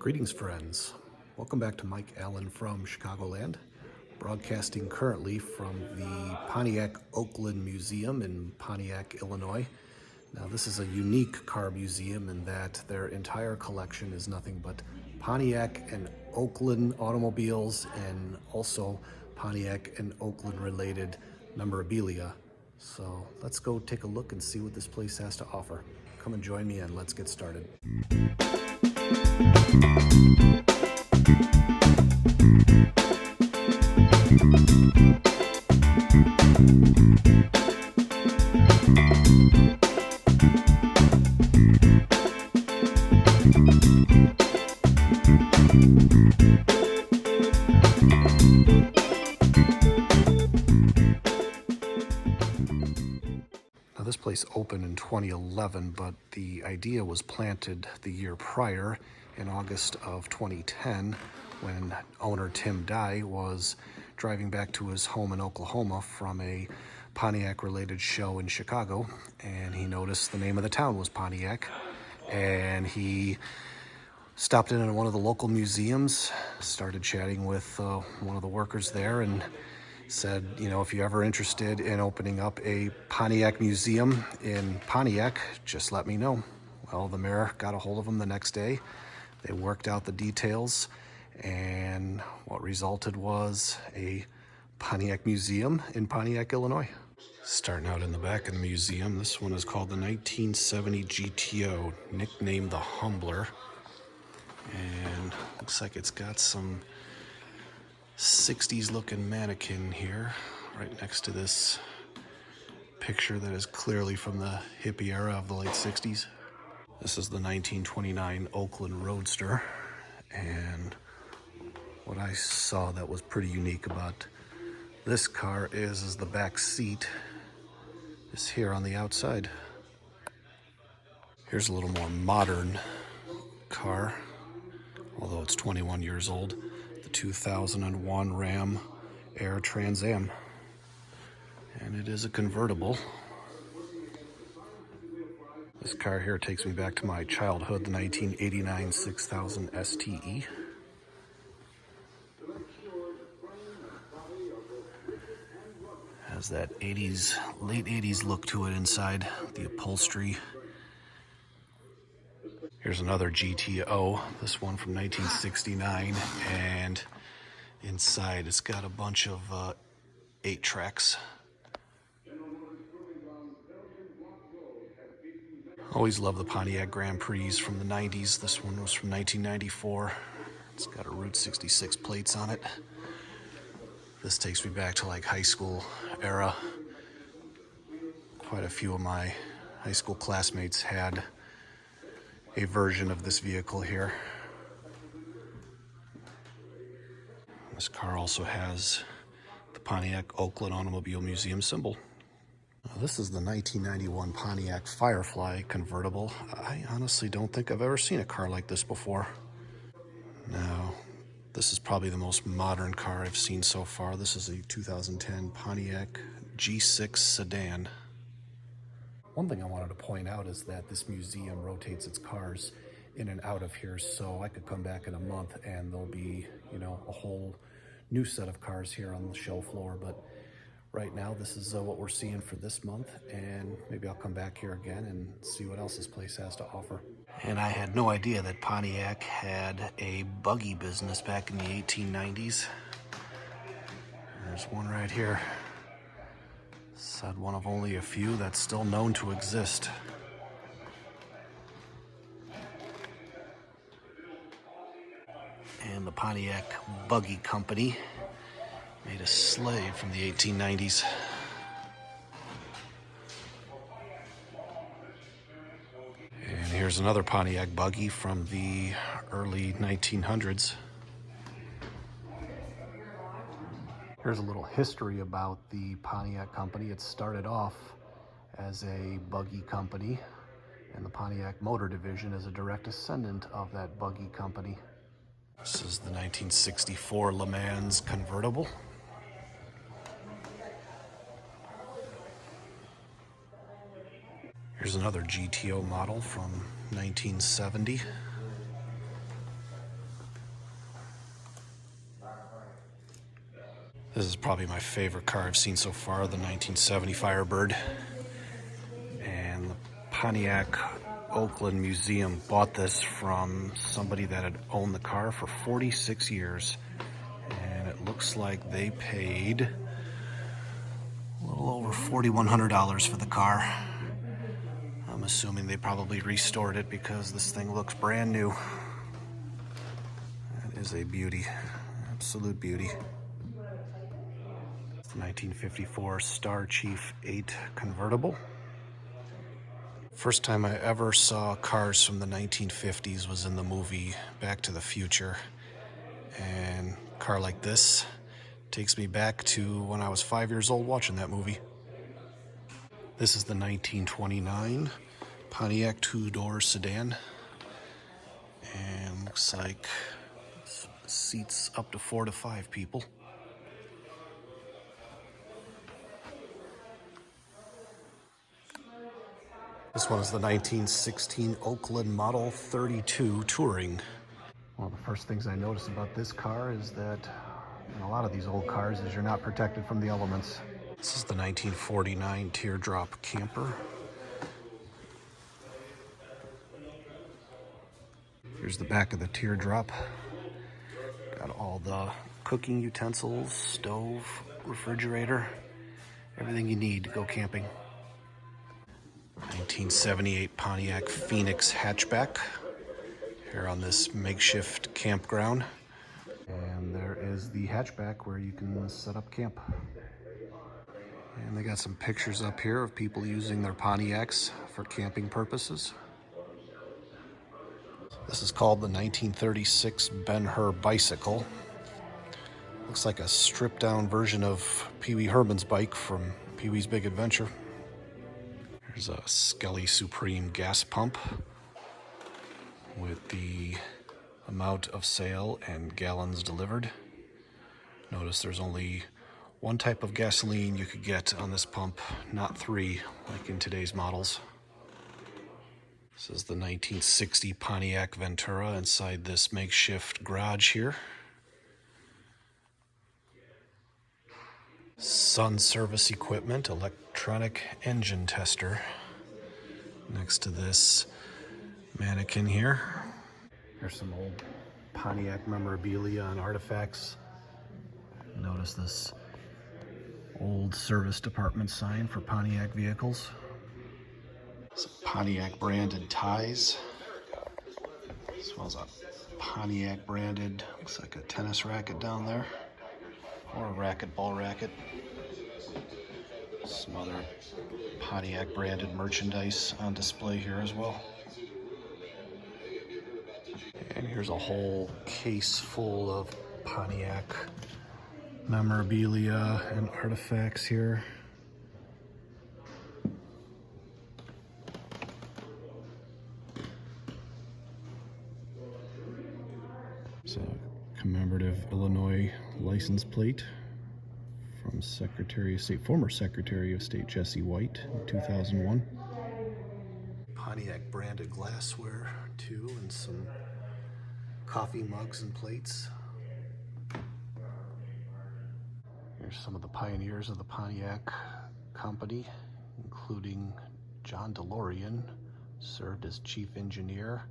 Greetings, friends. Welcome back to Mike Allen from Chicagoland, broadcasting currently from the Pontiac-Oakland Museum in Pontiac, Illinois. Now, this is a unique car museum in that their entire collection is nothing but Pontiac and Oakland automobiles and also Pontiac and Oakland related memorabilia. So let's go take a look and see what this place has to offer. Come and join me and let's get started. Now, this place opened in 2011, but the idea was planted the year prior in August of 2010 when owner Tim Dye was driving back to his home in Oklahoma from a Pontiac-related show in Chicago, and he noticed the name of the town was Pontiac, and he stopped in one of the local museums, started chatting with one of the workers there, and said, you know, if you're ever interested in opening up a Pontiac museum in Pontiac, just let me know. Well, the mayor got a hold of him the next day. They worked out the details, and what resulted was a Pontiac museum in Pontiac, Illinois. Starting out in the back of the museum, this one is called the 1970 GTO, nicknamed the Humbler. And looks like it's got some 60s looking mannequin here right next to this picture that is clearly from the hippie era of the late 60s. This is the 1929 Oakland Roadster, and what I saw that was pretty unique about this car is the back seat is here on the outside. Here's a little more modern car, although it's 21 years old. The 2001 Ram Air Trans Am, and it is a convertible. This car here takes me back to my childhood, the 1989 6000 STE. Has that late 80s look to it inside, the upholstery. Here's another GTO, this one from 1969, and inside it's got a bunch of 8 tracks. Always love the Pontiac Grand Prix from the 90s. This one was from 1994. It's got a Route 66 plates on it. This takes me back to like high school era. Quite a few of my high school classmates had a version of this vehicle here. This car also has the Pontiac-Oakland Automobile Museum symbol. Now, this is the 1991 Pontiac Firefly convertible. I honestly don't think I've ever seen a car like this before. Now, this is probably the most modern car I've seen so far. This is a 2010 Pontiac G6 sedan. One thing I wanted to point out is that this museum rotates its cars in and out of here, so I could come back in a month and there'll be, you know, a whole new set of cars here on the show floor. But right now, this is what we're seeing for this month, and maybe I'll come back here again and see what else this place has to offer. And I had no idea that Pontiac had a buggy business back in the 1890s. There's one right here. Said one of only a few that's still known to exist. And the Pontiac Buggy Company made a sleigh from the 1890s. And here's another Pontiac buggy from the early 1900s. Here's a little history about the Pontiac Company. It started off as a buggy company, and the Pontiac Motor Division is a direct descendant of that buggy company. This is the 1964 Le Mans convertible. Here's another GTO model from 1970. This is probably my favorite car I've seen so far, the 1970 Firebird. And the Pontiac-Oakland Museum bought this from somebody that had owned the car for 46 years. And it looks like they paid a little over $4,100 for the car. I'm assuming they probably restored it because this thing looks brand new. That is a beauty, absolute beauty. 1954 Star Chief 8 convertible. First time I ever saw cars from the 1950s was in the movie Back to the Future. And a car like this takes me back to when I was 5 years old watching that movie. This is the 1929 Pontiac two-door sedan. And looks like it seats up to 4 to 5 people. This one is the 1916 Oakland Model 32 Touring. One of the first things I noticed about this car is that in a lot of these old cars is you're not protected from the elements. This is the 1949 Teardrop Camper. Here's the back of the Teardrop. Got all the cooking utensils, stove, refrigerator, everything you need to go camping. 1978 Pontiac Phoenix hatchback here on this makeshift campground. And there is the hatchback where you can set up camp. And they got some pictures up here of people using their Pontiacs for camping purposes. This is called the 1936 Ben-Hur bicycle. Looks like a stripped down version of Pee Wee Herman's bike from Pee Wee's Big Adventure. There's a Skelly Supreme gas pump with the amount of sale and gallons delivered. Notice there's only one type of gasoline you could get on this pump, not 3 like in today's models. This is the 1960 Pontiac Ventura inside this makeshift garage here. Sun service equipment, electronic engine tester. Next to this mannequin here. Here's some old Pontiac memorabilia and artifacts. Notice this old service department sign for Pontiac vehicles. Some Pontiac branded ties, as well as a Pontiac branded, looks like a tennis racket down there, or a racquetball racket. Some other Pontiac branded merchandise on display here as well. And here's a whole case full of Pontiac memorabilia and artifacts here. It's a commemorative Illinois license plate from former Secretary of State Jesse White in 2001. Pontiac branded glassware too, and some coffee mugs and plates. Here's some of the pioneers of the Pontiac company, including John DeLorean, served as chief engineer.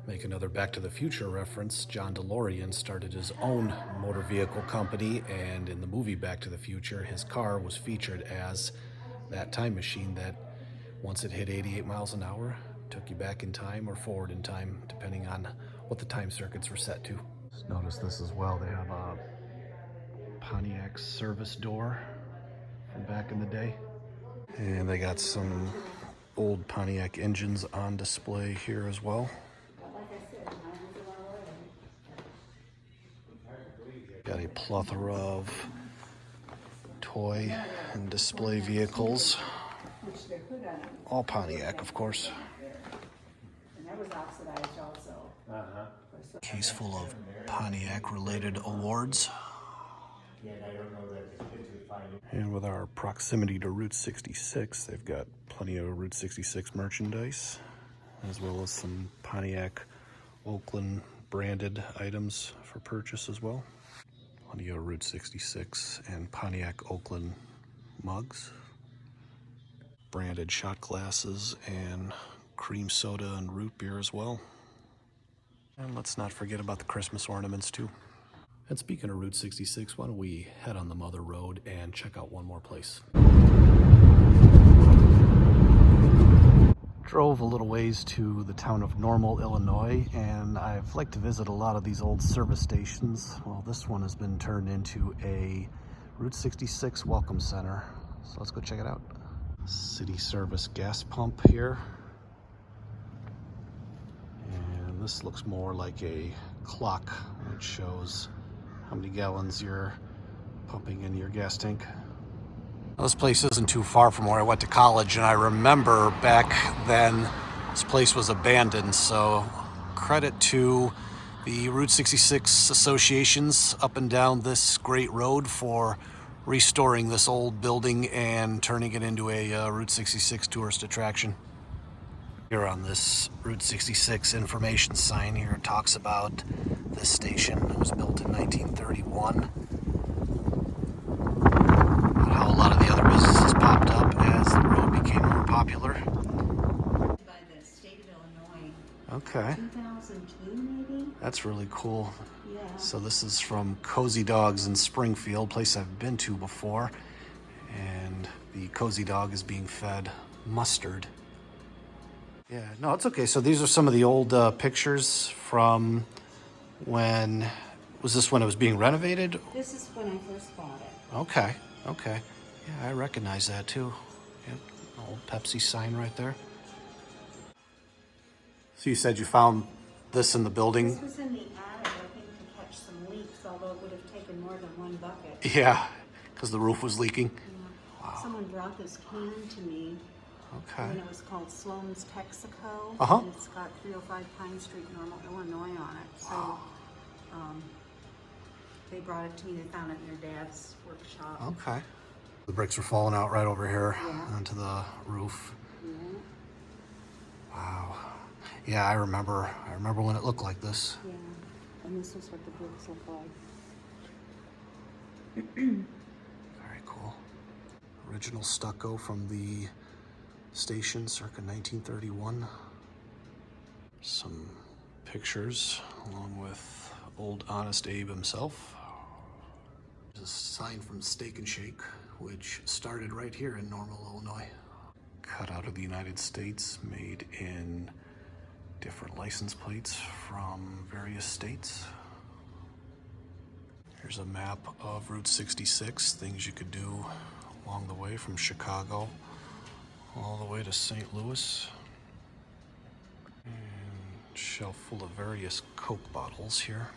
Make another Back to the Future reference, John DeLorean started his own motor vehicle company, and in the movie Back to the Future, his car was featured as that time machine that, once it hit 88 miles an hour, took you back in time or forward in time, depending on what the time circuits were set to. Just notice this as well. They have a Pontiac service door from back in the day. And they got some old Pontiac engines on display here as well. Got a plethora of toy and display vehicles. All Pontiac, of course. Case full of Pontiac-related awards. And with our proximity to Route 66, they've got plenty of Route 66 merchandise, as well as some Pontiac Oakland branded items for purchase as well. Plenty of Route 66 and Pontiac-Oakland mugs, branded shot glasses, and cream soda and root beer as well. And let's not forget about the Christmas ornaments too. And speaking of Route 66, why don't we head on the Mother Road and check out one more place. Drove a little ways to the town of Normal, Illinois, and I've liked to visit a lot of these old service stations. Well, this one has been turned into a Route 66 welcome center, so let's go check it out. City service gas pump here. And this looks more like a clock, which shows how many gallons you're pumping in your gas tank. This place isn't too far from where I went to college, and I remember back then this place was abandoned, so credit to the Route 66 associations up and down this great road for restoring this old building and turning it into a Route 66 tourist attraction. Here on this Route 66 information sign here, it talks about this station. It was built in 1931. How a lot of the other businesses popped up as the road became more popular. By the state of Illinois. Okay. 2002 maybe? That's really cool. Yeah. So this is from Cozy Dogs in Springfield, place I've been to before. And the Cozy Dog is being fed mustard. Yeah, no, it's okay. So these are some of the old pictures from when, was this when it was being renovated? This is when I first bought it. Okay, okay. Yeah, I recognize that too. Yep, old Pepsi sign right there. So you said you found this in the building? This was in the attic, I think, to catch some leaks, although it would have taken more than one bucket. Yeah, because the roof was leaking? Yeah. Wow. Someone brought this can to me. Okay. And it was called Sloan's Texaco. Uh-huh. And it's got 305 Pine Street, Normal, Illinois on it. So they brought it to me. They found it in their dad's workshop. Okay. The bricks were falling out right over here Yeah. onto the roof. Yeah. Wow. Yeah, I remember when it looked like this. Yeah. And this is what the bricks look like. Very cool. Original stucco from the station circa 1931. Some pictures along with old Honest Abe himself. There's a sign from Steak and Shake, which started right here in Normal, Illinois. Cut out of the United States, made in different license plates from various states. Here's a map of Route 66, things you could do along the way from Chicago all the way to St. Louis. And shelf full of various Coke bottles here.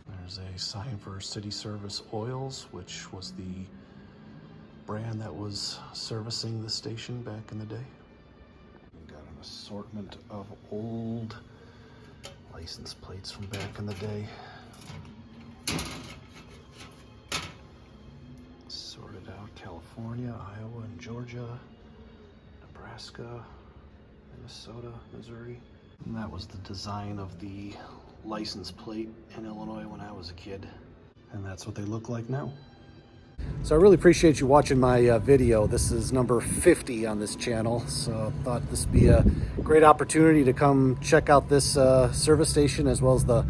There's a sign for City Service Oils, which was the brand that was servicing the station back in the day. We've got an assortment of old license plates from back in the day. Sorted out California, Iowa, and Georgia, Nebraska, Minnesota, Missouri. And that was the design of the license plate in Illinois when I was a kid. And that's what they look like now. So I really appreciate you watching my video. This is number 50 on this channel, so I thought this would be a great opportunity to come check out this service station as well as the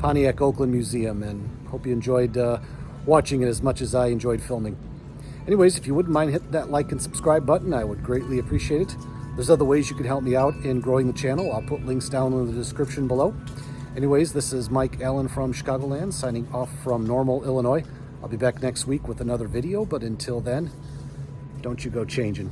Pontiac-Oakland Museum, and hope you enjoyed watching it as much as I enjoyed filming. Anyways, if you wouldn't mind hitting that like and subscribe button, I would greatly appreciate it. There's other ways you can help me out in growing the channel. I'll put links down in the description below. Anyways, this is Mike Allen from Chicagoland, signing off from Normal, Illinois. I'll be back next week with another video, but until then, don't you go changing.